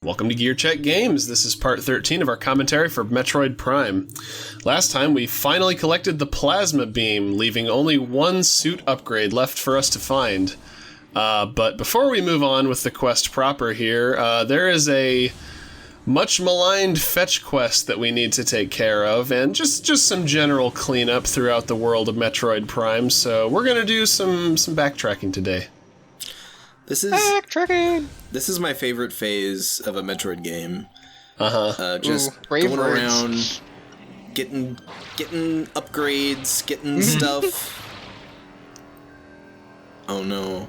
Welcome to GearCheckGames. This is part 13 of our commentary for Metroid Prime. Last time, we finally collected the Plasma Beam, leaving only one suit upgrade left for us to find. But before we move on with the quest proper here, there is a much maligned fetch quest that we need to take care of, and just some general cleanup throughout the world of Metroid Prime, so we're going to do some backtracking today. This is backtracking. This is my favorite phase of a Metroid game. Just brave going words. around, getting upgrades, getting stuff. Oh no.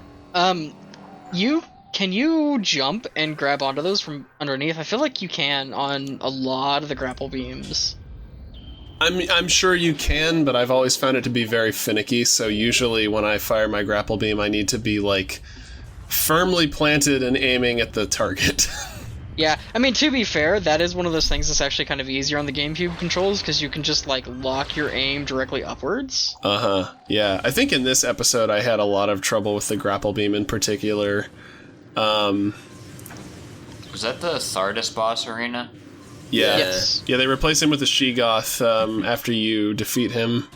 Can you jump and grab onto those from underneath? I feel like you can on a lot of the grapple beams. I'm sure you can, but I've always found it to be very finicky, so usually when I fire my grapple beam, I need to be, like, firmly planted and aiming at the target. Yeah, I mean, to be fair, that is one of those things that's actually kind of easier on the GameCube controls, because you can just, like, lock your aim directly upwards. Yeah. I think in this episode I had a lot of trouble with the grapple beam in particular. Was that the Thardus boss arena? Yeah. Yes. Yeah, they replace him with the Sheegoth after you defeat him.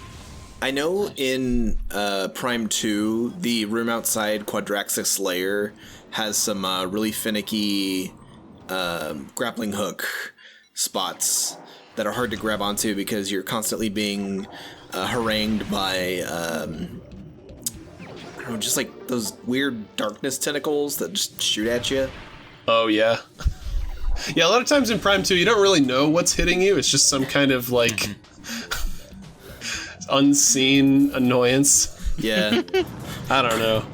I know in Prime 2, the room outside Quadraxis lair has some really finicky grappling hook spots that are hard to grab onto because you're constantly being harangued by, I don't know, just like those weird darkness tentacles that just shoot at you. Oh, yeah. Yeah, a lot of times in Prime 2, you don't really know what's hitting you. It's just some kind of, like, unseen annoyance. Yeah. I don't know.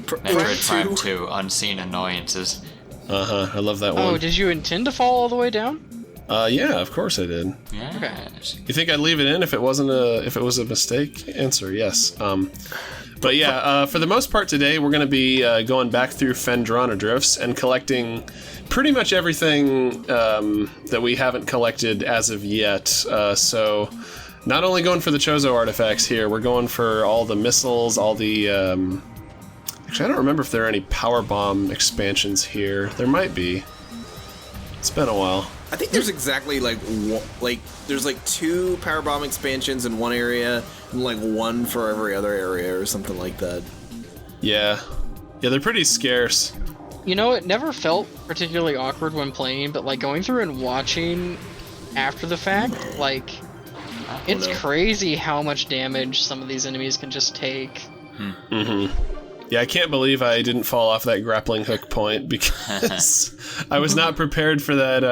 Metroid Prime 2, unseen annoyances. I love that one. Oh, did you intend to fall all the way down? Yeah, of course I did. Yes. You think I'd leave it in if it was a mistake? Answer, yes. But yeah, for the most part today, we're going to be going back through Phendrana Drifts and collecting pretty much everything that we haven't collected as of yet. So not only going for the Chozo Artifacts here, we're going for all the missiles, all the... Actually, I don't remember if there are any Power Bomb expansions here. There might be. It's been a while. I think there's exactly there's like 2 Power Bomb expansions in one area and like 1 for every other area or something like that. Yeah. Yeah, they're pretty scarce. You know, it never felt particularly awkward when playing, but, like, going through and watching after the fact, like, it's crazy how much damage some of these enemies can just take. Yeah, I can't believe I didn't fall off that grappling hook point because I was not prepared for that.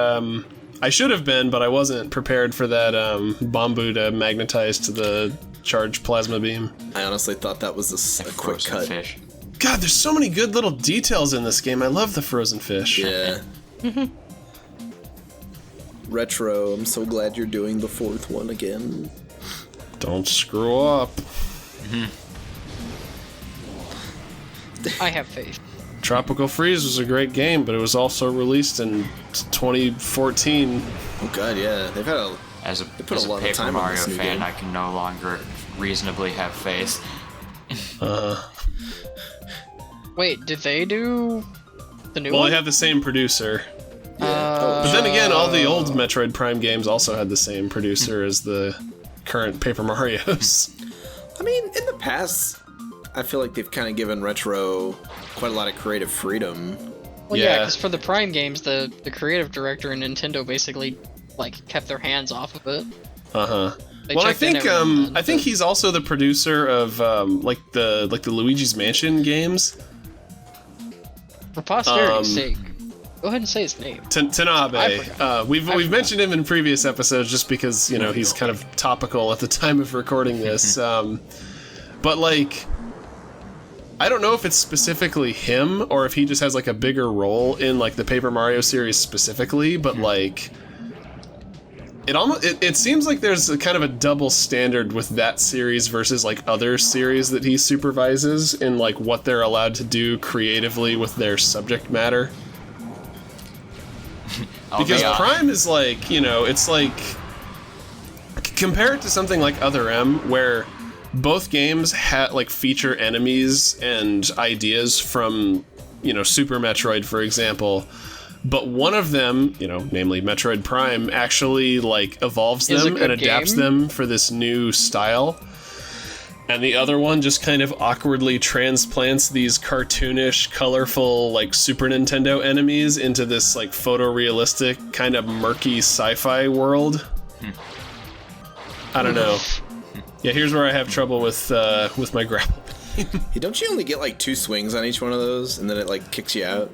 I should have been, but I wasn't prepared for that Bombu to magnetize to the charged plasma beam. I honestly thought that was a quick cut. Fish. God, there's so many good little details in this game. I love the frozen fish. Yeah. Retro, I'm so glad you're doing the 4th one again. Don't screw up. I have faith. Tropical Freeze was a great game, but it was also released in 2014. Oh god, yeah. They've had a... As a put a lot of Paper time on Mario this new fan, game. I can no longer reasonably have faith. Wait, did they do the new Well, one? they have the same producer. Yeah. But then again, all the old Metroid Prime games also had the same producer as the current Paper Marios. I mean, in the past, I feel like they've kind of given Retro quite a lot of creative freedom. Well, Yeah. yeah, because for the Prime games, the creative director and Nintendo basically, like, kept their hands off of it. They Well, I checked in think every now and then, I think he's also the producer of like the Luigi's Mansion games. for posterity's sake, go ahead and say his name. I Tanabe. forgot. We've mentioned him in previous episodes just because he's kind of topical at the time of recording this. But like, I don't know if it's specifically him or if he just has like a bigger role in like the Paper Mario series specifically. But like, it seems like there's a kind of a double standard with that series versus like other series that he supervises in like what they're allowed to do creatively with their subject matter. Because Prime is like, it's like, compare it to something like Other M, where both games feature enemies and ideas from, Super Metroid, for example. But one of them, namely Metroid Prime, actually like evolves them and adapts them for this new style. And the other one just kind of awkwardly transplants these cartoonish, colorful, like Super Nintendo enemies into this like photorealistic, kind of murky sci-fi world. I don't know. Yeah, here's where I have trouble with my grapple. Hey, don't you only get like 2 swings on each one of those, and then it like kicks you out?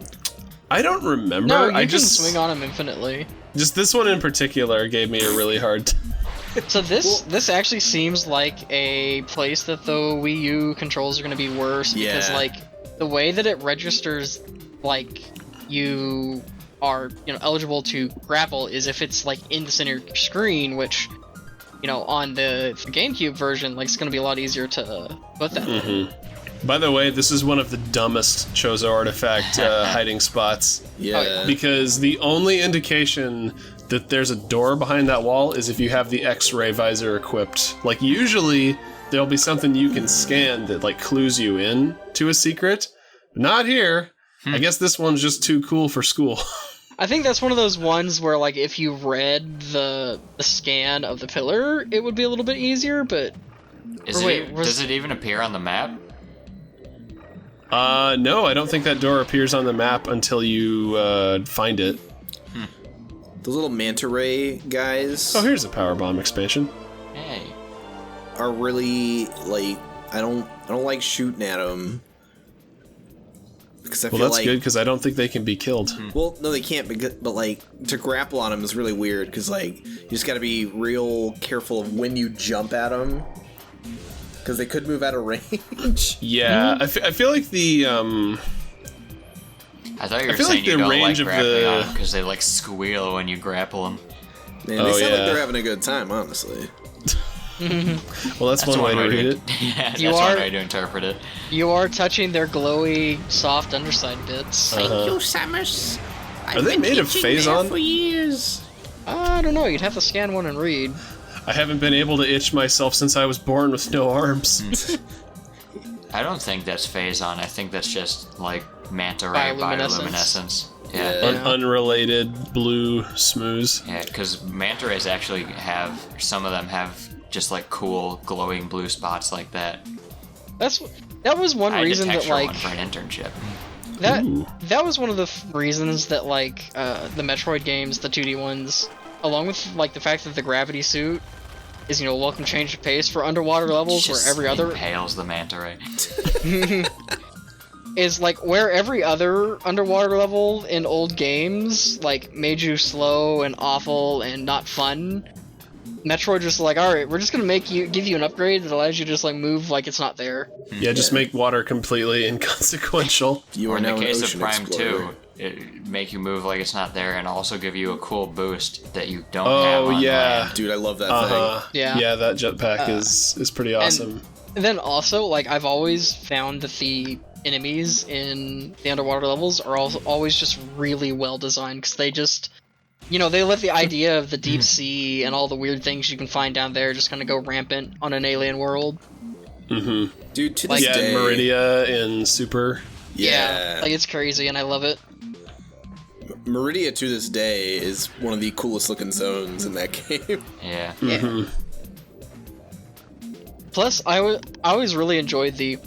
I don't remember. No, you I can just swing on them infinitely. Just this one in particular gave me a really hard So this actually seems like a place that the Wii U controls are going to be worse because like the way that it registers like you are eligible to grapple is if it's like in the center of your screen, which on the GameCube version like it's going to be a lot easier to put that. Mm-hmm. By the way, this is one of the dumbest Chozo Artifact hiding spots. Yeah. Because the only indication that there's a door behind that wall is if you have the X-ray visor equipped. Like, usually, there'll be something you can scan that, like, clues you in to a secret. Not here. I guess this one's just too cool for school. I think that's one of those ones where, like, if you read the scan of the pillar, it would be a little bit easier, but... Does it even appear on the map? No, I don't think that door appears on the map until you find it. Those little manta ray guys. Oh, here's a power bomb expansion. Hey. Are really like I don't like shooting at them because I feel that's like good because I don't think they can be killed. Well, no, they can't. But like to grapple on them is really weird because like you just got to be real careful of when you jump at them because they could move out of range. Yeah, I feel like the I thought you were saying you don't like grappling on them because they like squeal when you grapple them. Man, they sound like they're having a good time, honestly. Well, that's one way to read it. Yeah, that's one way to interpret it. You are touching their glowy, soft underside bits. Thank you, Samus. Are they made of Phazon? For years. I don't know. You'd have to scan one and read. I haven't been able to itch myself since I was born with no arms. I don't think that's Phazon. I think that's just like manta ray bioluminescence. Yeah. Unrelated blue smooze. Yeah, because manta rays actually some of them have just like cool glowing blue spots like that. That was one reason that like one for an internship. That was one of the reasons that like the Metroid games, the 2D ones, along with like the fact that the gravity suit is welcome change of pace for underwater levels just where every other impales the manta ray. is like where every other underwater level in old games like made you slow and awful and not fun. Metroid just like, alright, we're just gonna give you an upgrade that allows you to just like move like it's not there. Yeah, just make water completely inconsequential. Or in the case of Prime 2, it make you move like it's not there and also give you a cool boost that you don't have on land. Dude, I love that thing. Yeah, that jetpack is pretty awesome. And then also, like, I've always found that the enemies in the underwater levels are always just really well designed because they just... they let the idea of the deep sea and all the weird things you can find down there just kind of go rampant on an alien world. Mm-hmm. Dude, to this day... Meridia in Super. Yeah, like, it's crazy, and I love it. Meridia, to this day, is one of the coolest looking zones in that game. Yeah. Mm-hmm. Plus, I always really enjoyed the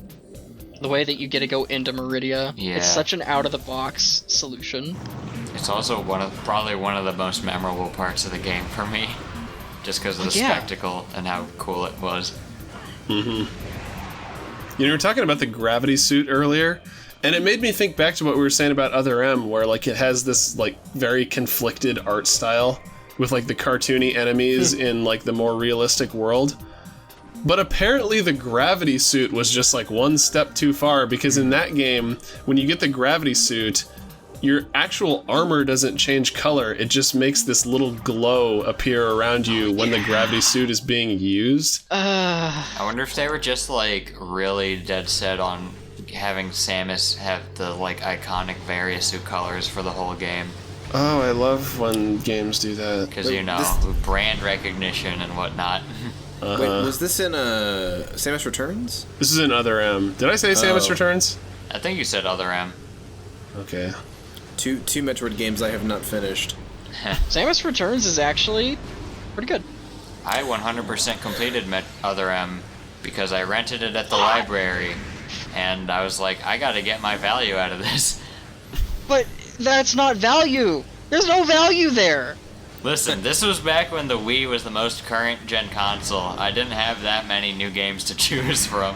way that you get to go into Meridia. Yeah. It's such an out-of-the-box solution. It's also probably one of the most memorable parts of the game for me, just because of the spectacle and how cool it was. Mm-hmm. We were talking about the gravity suit earlier, and it made me think back to what we were saying about Other M, where like it has this like very conflicted art style with like the cartoony enemies in like the more realistic world. But apparently the gravity suit was just like one step too far, because in that game, when you get the gravity suit, your actual armor doesn't change color. It just makes this little glow appear around you when the gravity suit is being used. I wonder if they were just like really dead set on having Samus have the like iconic various colors for the whole game. Oh, I love when games do that. Because brand recognition and whatnot. Wait, was this in Samus Returns? This is in Other M. Did I say Samus Returns? I think you said Other M. Okay. Two Metroid games I have not finished. Samus Returns is actually pretty good. I 100% completed Other M because I rented it at the library, and I was like, I gotta get my value out of this. But that's not value. There's no value there. Listen, this was back when the Wii was the most current gen console. I didn't have that many new games to choose from.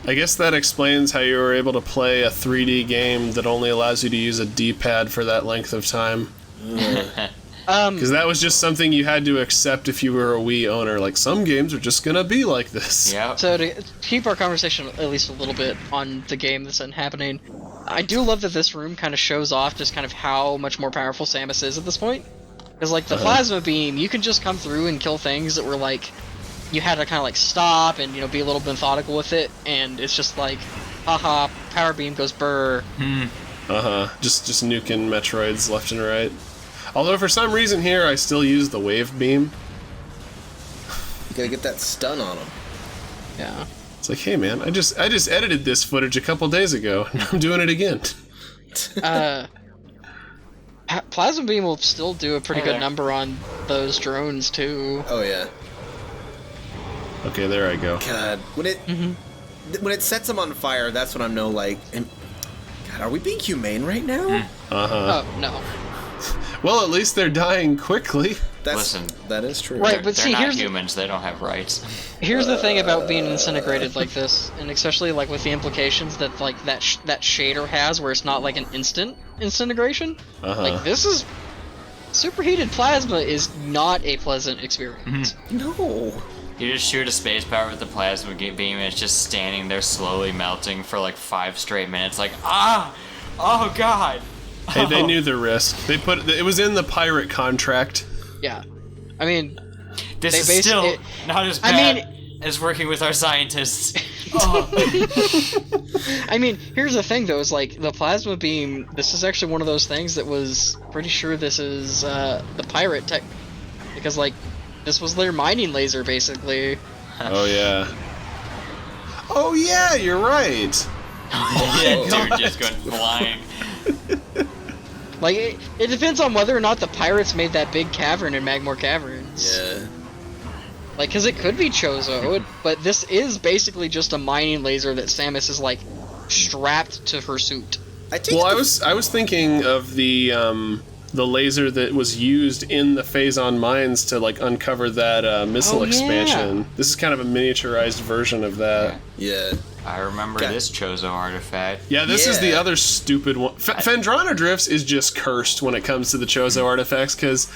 I guess that explains how you were able to play a 3D game that only allows you to use a D-pad for that length of time. Because that was just something you had to accept if you were a Wii owner. Like, some games are just gonna be like this. Yeah. So to keep our conversation at least a little bit on the game that's happening, I do love that this room kind of shows off just kind of how much more powerful Samus is at this point. Because, like, the plasma beam, you can just come through and kill things that were, like, you had to kind of, like, stop and, you know, be a little methodical with it, and it's just like, haha, power beam goes burr. Just nuking Metroids left and right. Although, for some reason here, I still use the wave beam. You gotta get that stun on them. Yeah. It's like, hey, man, I just edited this footage a couple days ago, and I'm doing it again. Plasma beam will still do a pretty good number on those drones, too. Oh, yeah. Okay, there I go. God, when it sets them on fire, that's when I'm God, are we being humane right now? Oh, no. Well, at least they're dying quickly. Listen, that is true. Right, but they're see, not humans. They don't have rights. Here's the thing about being disintegrated like this, and especially like with the implications that like that shader has, where it's not like an instant disintegration. Like this is superheated plasma is not a pleasant experience. No. You just shoot a space power with the plasma beam, and it's just standing there slowly melting for like 5 straight minutes. Like oh god. Hey, they knew the risk. It was in the pirate contract. Yeah, I mean, This is still not as bad as working with our scientists. I mean, here's the thing though, is like the plasma beam, this is actually one of those things that was pretty sure this is the pirate tech, because like this was their mining laser basically. Oh yeah. Oh yeah, you're right. Yeah, dude, just going flying. Like it depends on whether or not the pirates made that big cavern in Magmore Caverns. Yeah. Like, cause it could be Chozo, but this is basically just a mining laser that Samus is like strapped to her suit. I was thinking of the laser that was used in the Phazon Mines to like uncover that missile expansion. This is kind of a miniaturized version of that. Yeah. I remember this Chozo Artifact. Yeah, this is the other stupid one. Phendrana Drifts is just cursed when it comes to the Chozo Artifacts, because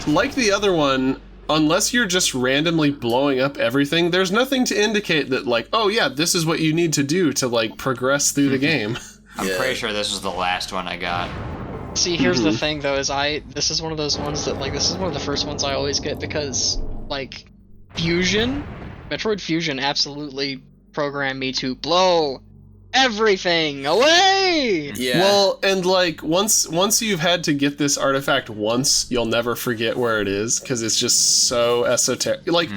like the other one, unless you're just randomly blowing up everything, there's nothing to indicate that, like, oh yeah, this is what you need to do to, like, progress through the game. I'm pretty sure this was the last one I got. See, here's the thing though, is this is one of those ones that, like, this is one of the first ones I always get, because, like, Metroid Fusion absolutely programmed me to blow everything away! Yeah. Well, and like once you've had to get this artifact once, you'll never forget where it is, because it's just so esoteric. Like,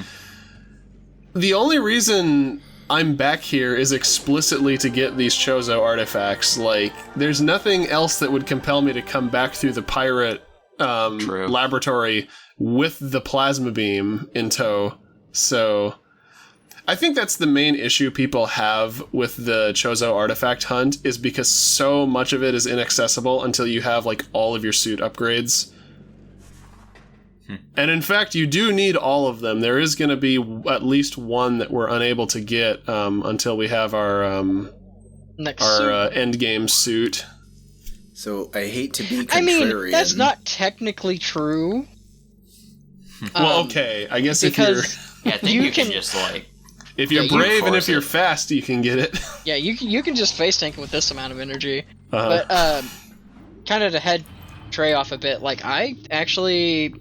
the only reason I'm back here is explicitly to get these Chozo artifacts. Like, there's nothing else that would compel me to come back through the pirate laboratory with the plasma beam in tow. So I think that's the main issue people have with the Chozo artifact hunt, is because so much of it is inaccessible until you have, like, all of your suit upgrades. And in fact, you do need all of them. There is going to be at least one that we're unable to get until we have our end game suit. So I hate to be contrarian. I mean, that's not technically true. Well, okay, I guess if you're... Yeah, I think you can just, like... If you're brave and if you're fast, you can get it. Yeah, you can just face tank with this amount of energy. But kind of to head Trey off a bit, like, I actually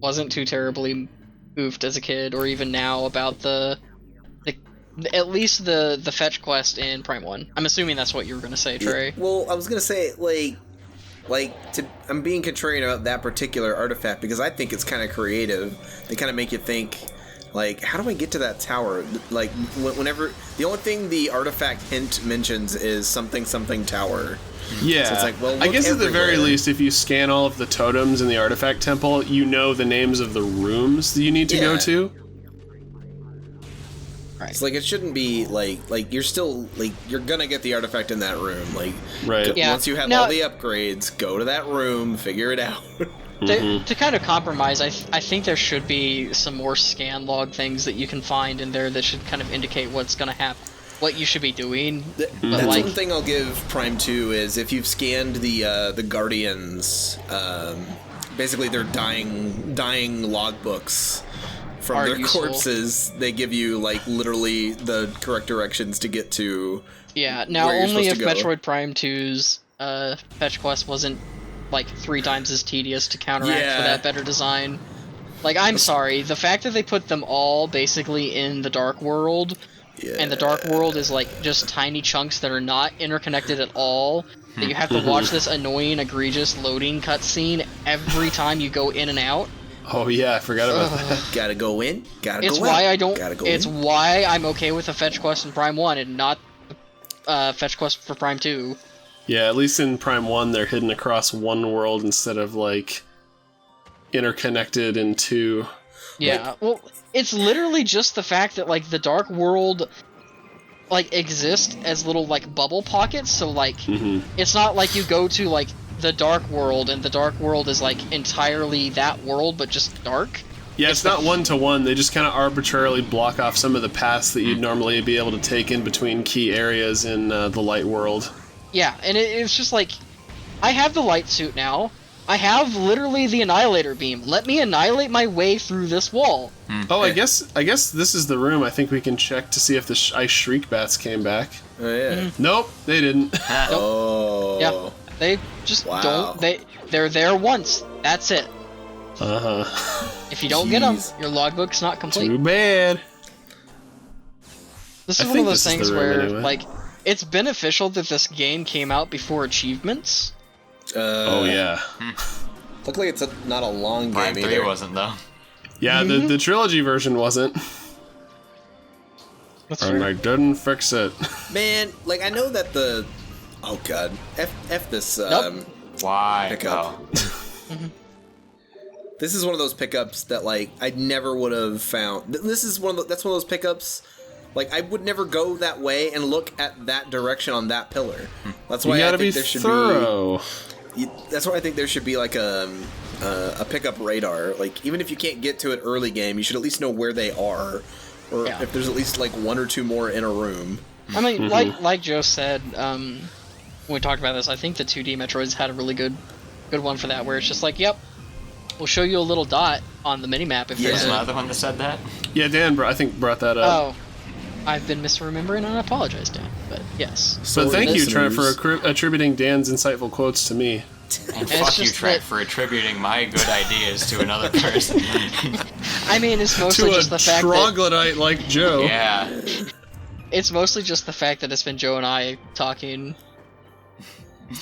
wasn't too terribly moved as a kid, or even now, about at least the fetch quest in Prime 1. I'm assuming that's what you were going to say, Trey. Well, I was going to say, I'm being contrarian about that particular artifact, because I think it's kind of creative. They kind of make you think, Like, how do I get to that tower? Like, whenever the only thing the artifact hint mentions is something tower. Yeah, so it's like, well, I guess everywhere. at the very least, if you scan all of the totems in the artifact temple, you know the names of the rooms that you need to go to. Right. It's like it shouldn't be like you're still like you're gonna get the artifact in that room. Like, right. Yeah. Once you have Now, all the upgrades, go to that room, figure it out. To kind of compromise, I think there should be some more scan log things that you can find in there that should kind of indicate what's going to happen, what you should be doing. That's like, one thing I'll give Prime 2 is if you've scanned the Guardians, basically their dying logbooks from Are their useful. corpses, they give you like literally the correct directions to get to. Yeah, now where you're only if supposed to go. Metroid Prime 2's fetch quest wasn't like 3 times as tedious to counteract for that better design. Like, I'm sorry, the fact that they put them all basically in the Dark World, and the Dark World is like just tiny chunks that are not interconnected at all, that you have to watch this annoying, egregious loading cutscene every time you go in and out. Oh yeah, I forgot about that. Gotta go in, gotta It's go why out. I don't. Gotta go It's in. why I'm okay with a fetch quest in Prime 1 and not fetch quest for Prime 2. Yeah, at least in Prime 1, they're hidden across one world instead of, like, interconnected in 2. Yeah, well, it's literally just the fact that, like, the Dark World, like, exists as little, like, bubble pockets, so, like, it's not like you go to, like, the Dark World, and the Dark World is, like, entirely that world, but just dark. Yeah, it's not one-to-one. They just kind of arbitrarily block off some of the paths that you'd normally be able to take in between key areas in the light world. Yeah, and it's just like, I have the light suit now. I have literally the Annihilator beam. Let me annihilate my way through this wall. Oh, I guess this is the room. I think we can check to see if the Ice Shriek Bats came back. Oh yeah. Nope, they didn't. Oh. Yeah, they just Wow. they're there once. That's it. Uh-huh. If you don't get 'em, Jeez. your logbook's not complete. Too bad. This I is one think of those this is things the room where, anyway. like, it's beneficial that this game came out before achievements. Oh, yeah. Luckily, it's not a long Prime game 3 either. wasn't, though. Yeah, the trilogy version wasn't. That's And I didn't fix it. Man, like I know that the. Oh god, f this. Nope. Why? Pick up. Oh. This is one of those pickups that like I never would have found. This is that's one of those pickups. Like I would never go that way and look at that direction on that pillar. That's why You gotta I think be there should thorough. be. That's why I think there should be like a pickup radar. Like even if you can't get to it early game, you should at least know where they are, or Yeah. if there's at least like 1 or 2 more in a room. I mean, like Joe said, when we talked about this, I think the 2D Metroids had a really good one for that, where it's just like, yep, we'll show you a little dot on the minimap if Yeah. there's There's a... another one that said that? Yeah, Dan, I think, brought that up. Oh, I've been misremembering and I apologize, Dan, but yes. But thank you, Trent, for listeners. attributing Dan's insightful quotes to me. And it's fuck you, just Trent, that- for attributing my good ideas to another person. I mean, it's mostly To a just the fact that... troglodyte like Joe. Yeah. It's mostly just the fact that it's been Joe and I talking.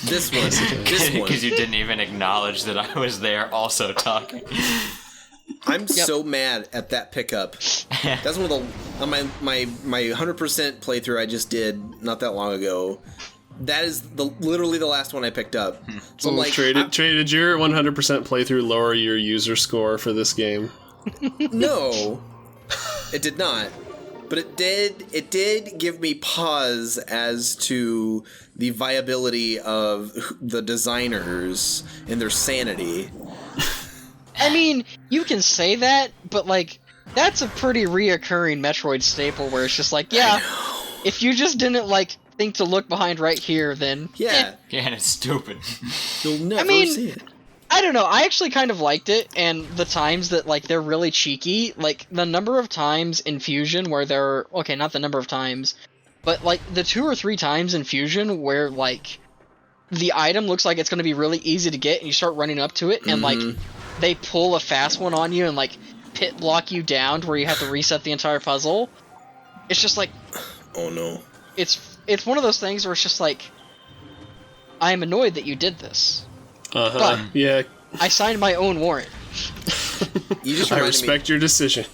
This one. This one. Because you didn't even acknowledge that I was there also talking. I'm so mad at that pickup. That's one of the on my 100% playthrough I just did not that long ago. That is literally the last one I picked up. So I'm like, Traded your 100% playthrough lower your user score for this game? no, it did not. But it did give me pause as to the viability of the designers and their sanity. I mean, you can say that, but like, that's a pretty reoccurring Metroid staple where it's just like, yeah, if you just didn't like think to look behind right here, then Yeah, Yeah, and it's stupid. you'll never mean, see it. I don't know. I actually kind of liked it, and the times that like they're really cheeky, like the number of times in Fusion where they're okay, not the number of times, but like the 2 or 3 times in Fusion where like the item looks like it's going to be really easy to get, and you start running up to it, and like they pull a fast one on you and like pit block you down to where you have to reset the entire puzzle. It's just like, Oh no. it's one of those things where it's just like, I am annoyed that you did this. Uh-huh. But- Yeah, I signed my own warrant. You just I reminded me. respect your decision.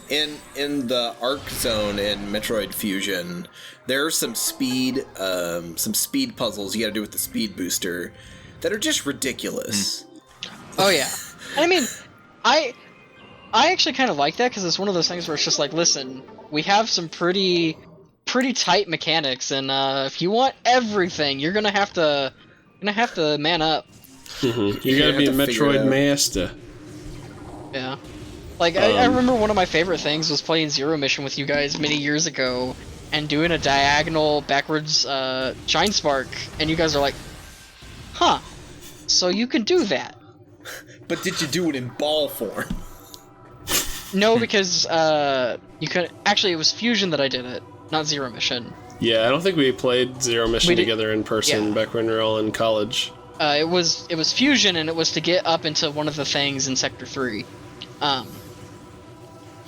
In the Arc Zone in Metroid Fusion, there are some speed puzzles you got to do with the speed booster that are just ridiculous. Oh yeah, I mean, I actually kind of like that because it's one of those things where it's just like, listen, we have some pretty tight mechanics, and if you want everything, you're gonna have to man up. You gotta be a Metroid master. Yeah. Like, I remember one of my favorite things was playing Zero Mission with you guys many years ago and doing a diagonal backwards Shine Spark, and you guys are like, huh, so you can do that. But did you do it in ball form? No, because you could actually, it was Fusion that I did it, not Zero Mission. Yeah, I don't think we played Zero Mission together in person back when we were all in college. It was Fusion, and it was to get up into one of the things in Sector 3.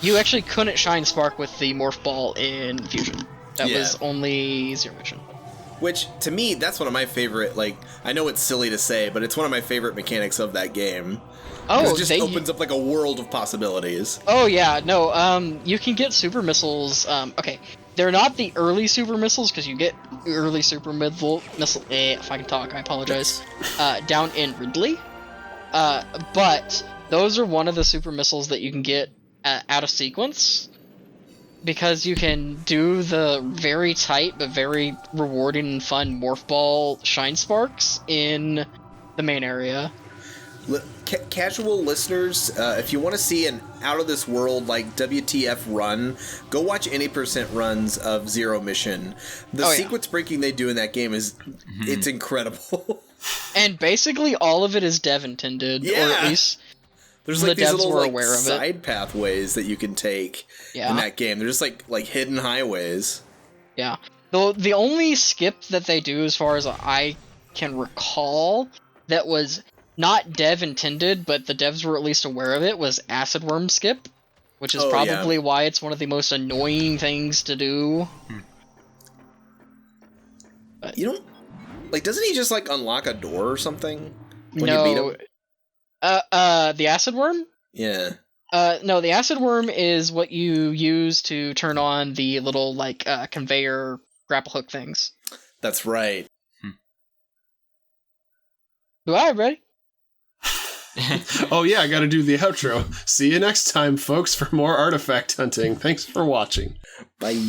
You actually couldn't Shine Spark with the Morph Ball in Fusion. That was only Zero Mission. Which, to me, that's one of my favorite, like, I know it's silly to say, but it's one of my favorite mechanics of that game. Oh, it just opens up, like, a world of possibilities. Oh, yeah, no, you can get super missiles, okay, they're not the early super missiles, because you get early super missile, if I can talk, I apologize, down in Ridley, but those are one of the super missiles that you can get out of sequence, because you can do the very tight but very rewarding and fun Morph Ball Shine Sparks in the main area. Casual listeners, if you want to see an out-of-this-world, like, WTF run, go watch any % runs of Zero Mission. The sequence breaking they do in that game is, it's incredible. And basically all of it is dev intended, or at least... There's like these little like side pathways that you can take in that game. They're just like hidden highways. Yeah. The only skip that they do, as far as I can recall, that was not dev intended, but the devs were at least aware of it, was Acid Worm skip, which is probably why it's one of the most annoying things to do. But, you don't like? Doesn't he just like unlock a door or something when you beat him? The Acid Worm? Yeah. No, the Acid Worm is what you use to turn on the little, like, conveyor grapple hook things. That's right. Alright, ready? Oh yeah, I gotta do the outro. See you next time, folks, for more artifact hunting. Thanks for watching. Bye.